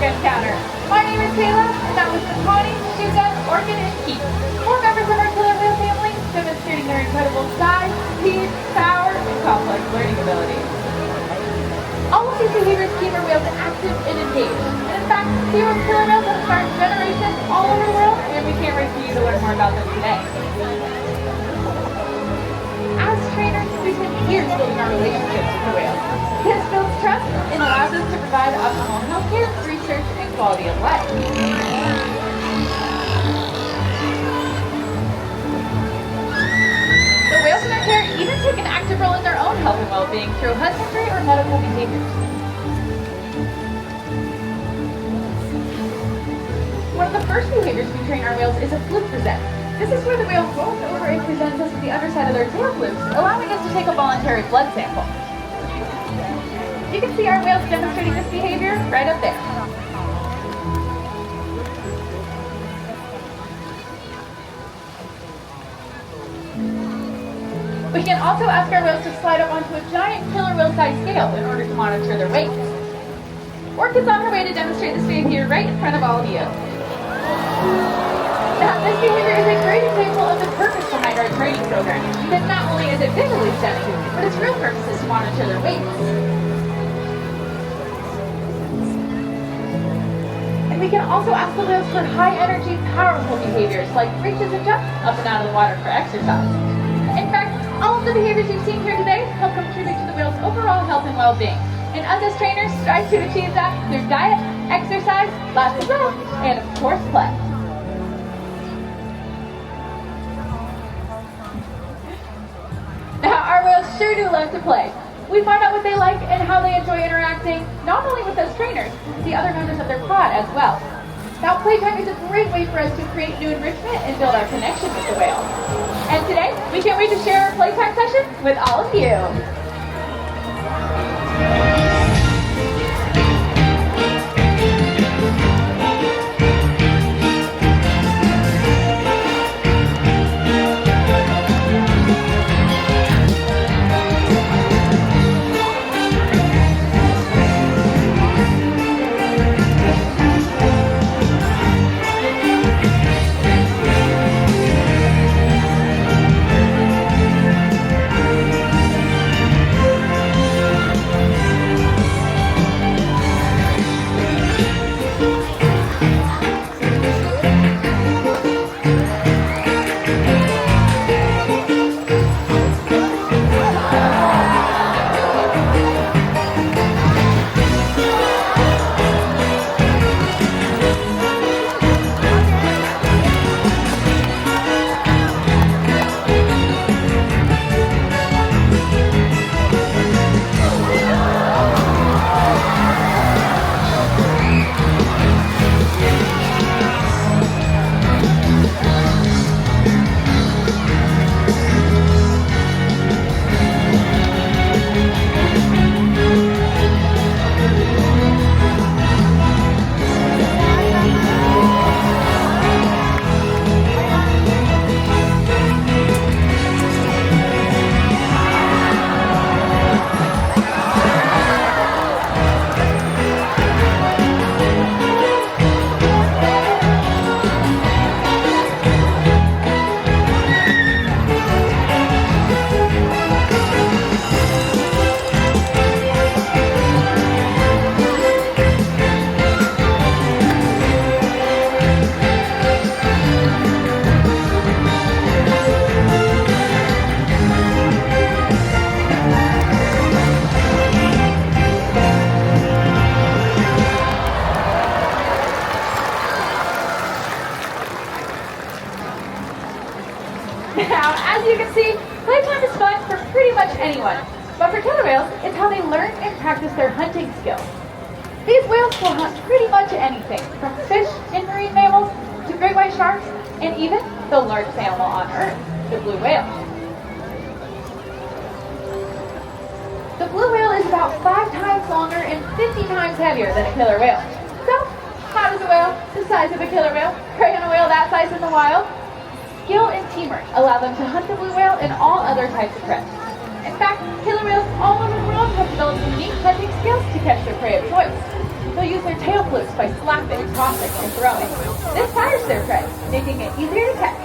encounter. My name is Kayla, and I'm with Connie, Susan, Orca, and Keith, 4 members of our killer whale family, demonstrating their incredible size, speed, power, and complex learning abilities. All of these behaviors keep our whales active and engaged. And in fact, SeaWorld killer whales have inspired generations all over the world, and we can't wait for you to learn more about them today. As trainers, we spend years building our relationships with the whales. This builds trust and allows us to provide optimal healthcare, research, and quality of life. The whales in our care even take an active role in their own health and well-being through husbandry or medical behaviors. One of the first behaviors we train our whales is a fluke present. This is where the whale rolls over and presents us with the underside of their tail flukes, allowing us to take a voluntary blood sample. You can see our whales demonstrating this behavior right up there. We can also ask our whales to slide up onto a giant killer whale-sized scale in order to monitor their weight. Orca's on her way to demonstrate this behavior right in front of all of you. Now, this behavior is a great example of the purpose behind our training program, because not only is it visually stunning, but its real purpose is to monitor their weights. And we can also ask the whales for high-energy, powerful behaviors like reaches and jumps up and out of the water for exercise. In fact, all of the behaviors you've seen here today help contribute to the whale's overall health and well-being. And us as trainers strive to achieve that through diet, exercise, lots of rest, and of course, play. Now, our whales sure do love to play. We find out what they like and how they enjoy interacting, not only with us trainers, but the other members of their pod as well. Now, playtime is a great way for us to create new enrichment and build our connection with the whale. And today, we can't wait to share our playtime session with all of you. Now, as you can see, playtime is fun for pretty much anyone. But for killer whales, it's how they learn and practice their hunting skills. These whales will hunt pretty much anything, from fish and marine mammals to great white sharks, and even the largest animal on Earth, the blue whale. The blue whale is about 5 times longer and 50 times heavier than a killer whale. So, how does a whale the size of a killer whale prey on a whale that size in the wild? Skill and teamwork allow them to hunt the blue whale and all other types of prey. In fact, killer whales all over the world have developed unique hunting skills to catch their prey of choice. they'll use their tail flips by slapping, tossing, and throwing. This tires their prey, making it easier to catch.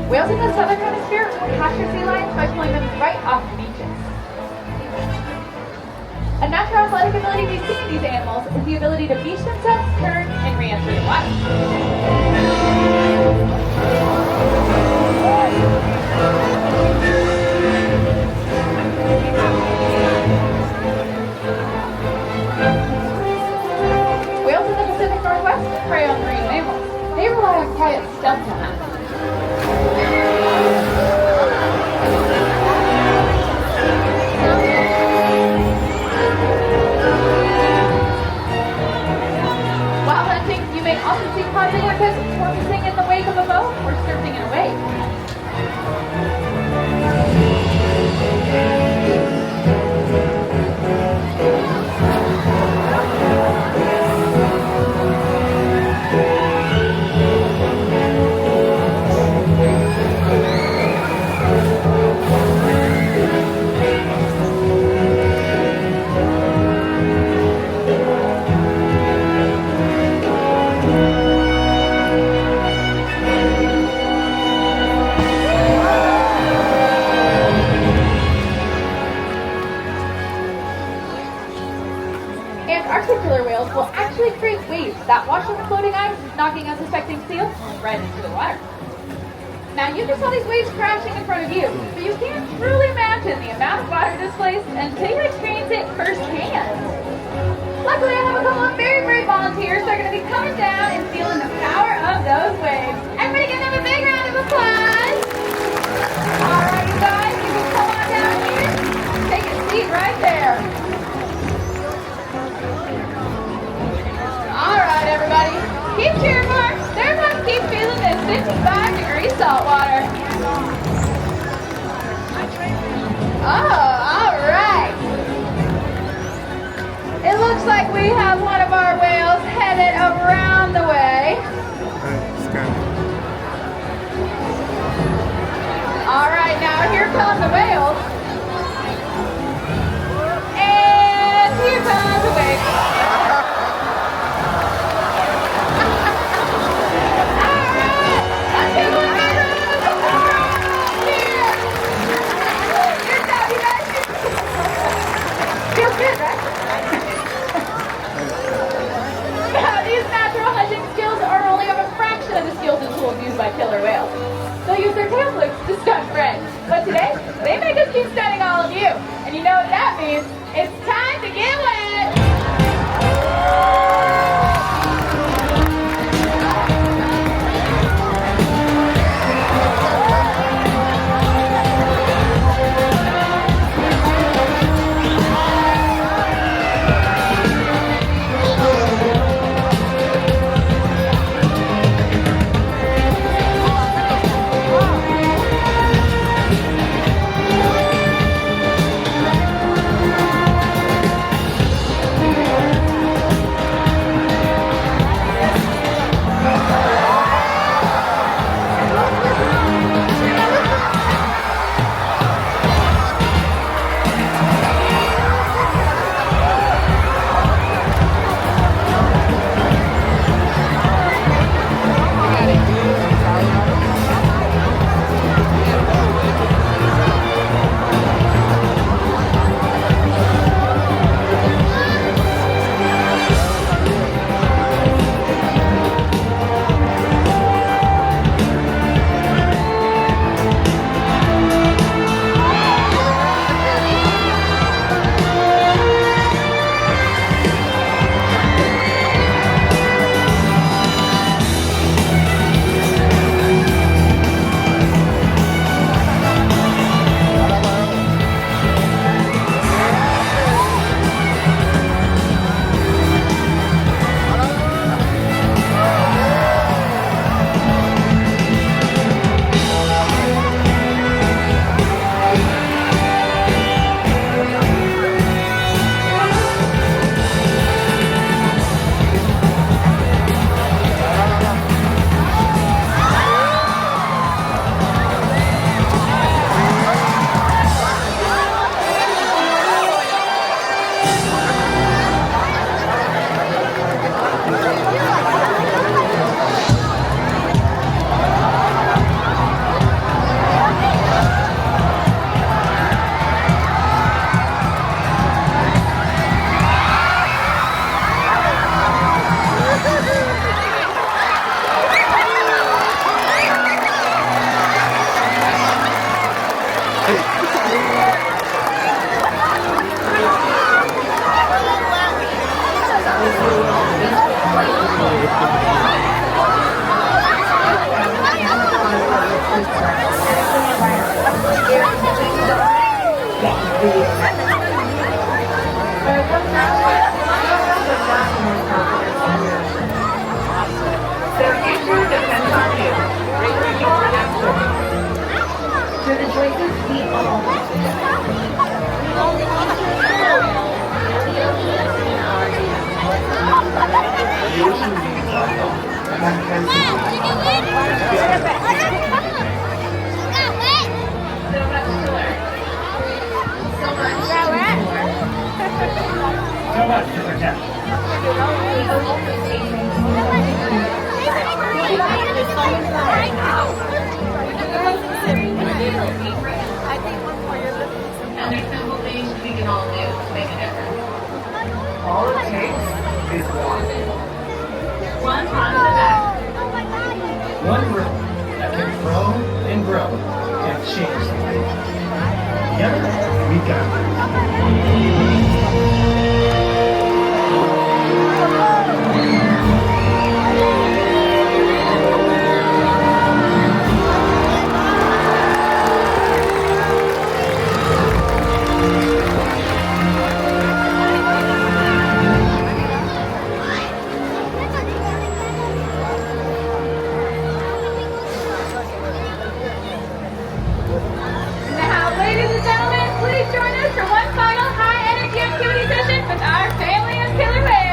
Whales in the southern hemisphere will capture sea lions by pulling them right off the beaches. A natural athletic ability we see in these animals is the ability to beach themselves, turn, and re-enter the water. Whales in the Pacific Northwest prey on marine mammals. They rely on quiet stealth to hunt. While hunting, you may also see pausing or porpoising in the wake of a boat or surfing in a wave. Antarctic killer whales will actually create waves that wash over floating ice, knocking unsuspecting seals right into the water. Now you just saw these waves crashing in front of you, but you can't truly imagine the amount of water displaced until you experience it firsthand. Luckily, I have a couple of very brave volunteers that are going to be coming down and feeling the power of those waves. Everybody give them a big round of applause. All right, you guys, you can come on down here. Take a seat right there. All right, everybody, keep cheering for us. Everyone keep feeling this 55-degree salt water. Oh, all right. It looks like we have one of our whales headed around the way. All right, now here come the whales. And here comes the whale. Used by killer whales. They'll use their tail flips to stun prey. But today, they make us keep stunning all of you. And you know what that means? It's time to get wet! And there's simple things we can all do to make a difference. All it takes is one. One positive act. One room that can grow and grow and change things. Together, we got it. Now, ladies and gentlemen, please join us for one final high-energy activity session with our family of killer whales.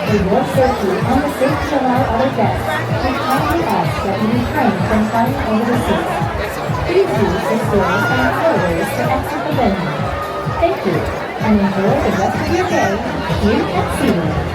For your safety and the safety of our other guests, we kindly ask that you refrain from climbing over the seats. Please use the stairs and corridors to exit the venue. Thank you, and enjoy the rest of your day here at SeaWorld.